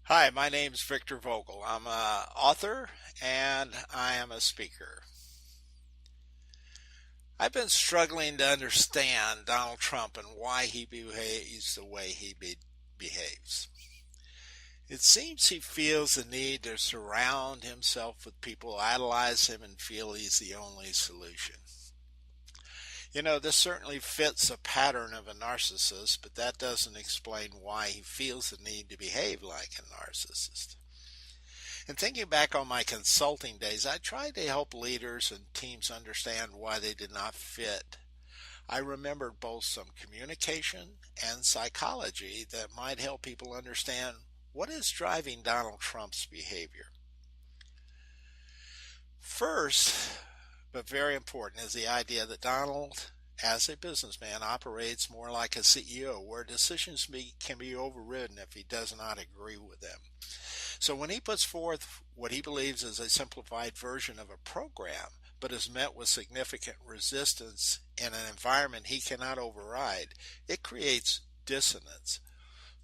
Hi, my name is Victor Vogel. I'm an author and I am a speaker. I've been struggling to understand Donald Trump and why he behaves the way behaves. It seems he feels the need to surround himself with people who idolize him and feel he's the only solution. This certainly fits a pattern of a narcissist, but that doesn't explain why he feels the need to behave like a narcissist. And thinking back on my consulting days, I tried to help leaders and teams understand why they did not fit. I remembered both some communication and psychology that might help people understand what is driving Donald Trump's behavior. First, but very important, is the idea that Donald, as a businessman, operates more like a CEO, where decisions can be overridden if he does not agree with them. So when he puts forth what he believes is a simplified version of a program, but is met with significant resistance in an environment he cannot override, it creates dissonance.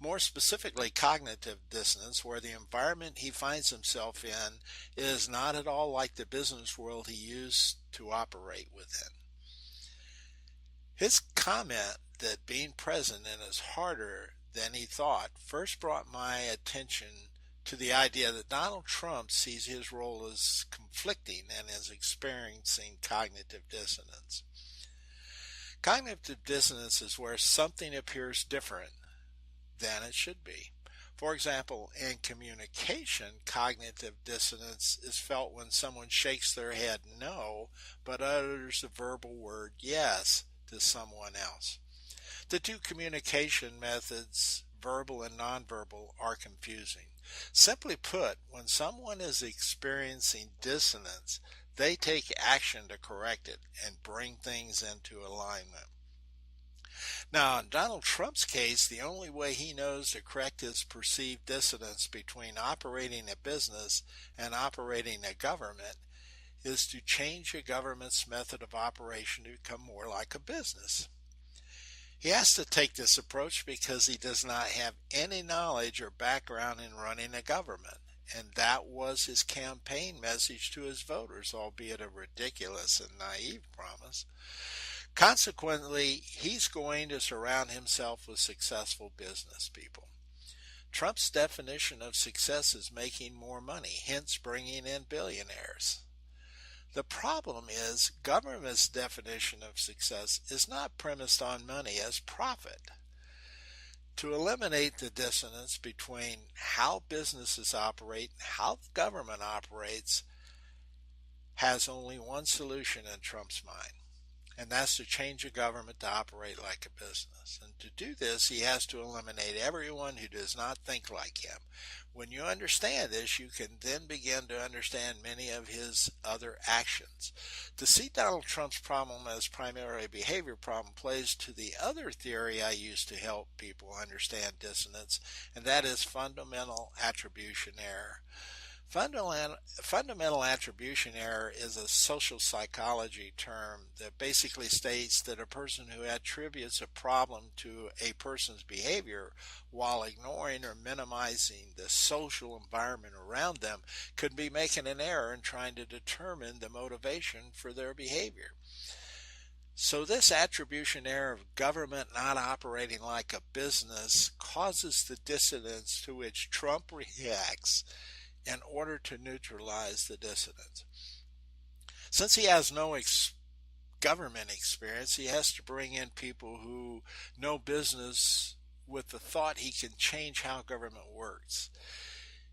More specifically, cognitive dissonance, where the environment he finds himself in is not at all like the business world he used to operate within. His comment that being president is harder than he thought first brought my attention to the idea that Donald Trump sees his role as conflicting and is experiencing cognitive dissonance. Cognitive dissonance is where something appears different than it should be. For example, in communication, cognitive dissonance is felt when someone shakes their head no, but utters the verbal word yes to someone else. The two communication methods, verbal and nonverbal, are confusing. Simply put, when someone is experiencing dissonance, they take action to correct it and bring things into alignment. Now, in Donald Trump's case, the only way he knows to correct his perceived dissonance between operating a business and operating a government is to change a government's method of operation to become more like a business. He has to take this approach because he does not have any knowledge or background in running a government. And that was his campaign message to his voters, albeit a ridiculous and naive promise. Consequently, he's going to surround himself with successful business people. Trump's definition of success is making more money, hence bringing in billionaires. The problem is, government's definition of success is not premised on money as profit. To eliminate the dissonance between how businesses operate and how the government operates has only one solution in Trump's mind, and that's to change the government to operate like a business. And to do this, he has to eliminate everyone who does not think like him. When you understand this, you can then begin to understand many of his other actions. To see Donald Trump's problem as primarily a behavior problem plays to the other theory I use to help people understand dissonance, and that is fundamental attribution error. Fundamental attribution error is a social psychology term that basically states that a person who attributes a problem to a person's behavior while ignoring or minimizing the social environment around them could be making an error in trying to determine the motivation for their behavior. So this attribution error of government not operating like a business causes the dissonance to which Trump reacts in order to neutralize the dissonance. Since he has no government experience, he has to bring in people who know business with the thought he can change how government works.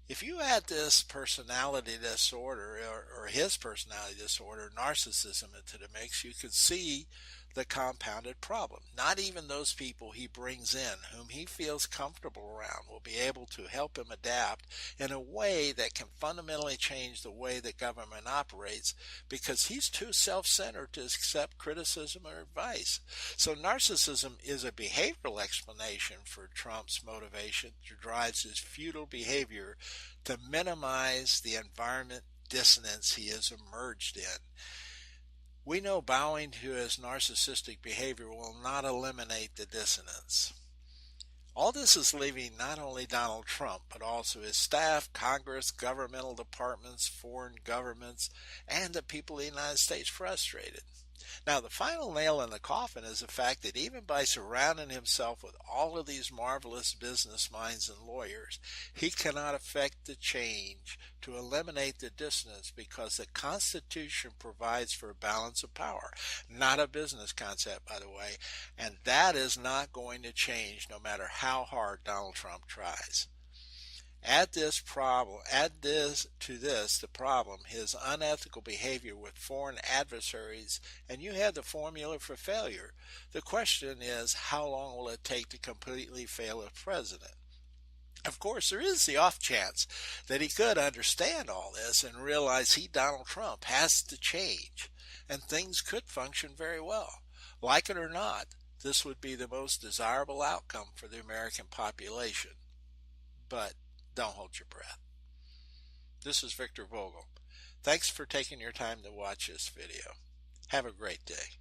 If you add this personality disorder, or his personality disorder, narcissism, into the mix, you can see the compounded problem. Not even those people he brings in, whom he feels comfortable around, will be able to help him adapt in a way that can fundamentally change the way that government operates, because he's too self-centered to accept criticism or advice. So narcissism is a behavioral explanation for Trump's motivation that drives his futile behavior to minimize the environment dissonance he has emerged in. We know bowing to his narcissistic behavior will not eliminate the dissonance. All this is leaving not only Donald Trump, but also his staff, Congress, governmental departments, foreign governments, and the people of the United States frustrated. Now, the final nail in the coffin is the fact that even by surrounding himself with all of these marvelous business minds and lawyers, he cannot effect the change to eliminate the dissonance because the Constitution provides for a balance of power. Not a business concept, by the way, and that is not going to change no matter how hard Donald Trump tries. Add this the problem, his unethical behavior with foreign adversaries, and you have the formula for failure. The question is, how long will it take to completely fail as president? Of course, there is the off chance that he could understand all this and realize he, Donald Trump, has to change, and things could function very well. Like it or not, this would be the most desirable outcome for the American population. But don't hold your breath. This is Victor Vogel. Thanks for taking your time to watch this video. Have a great day.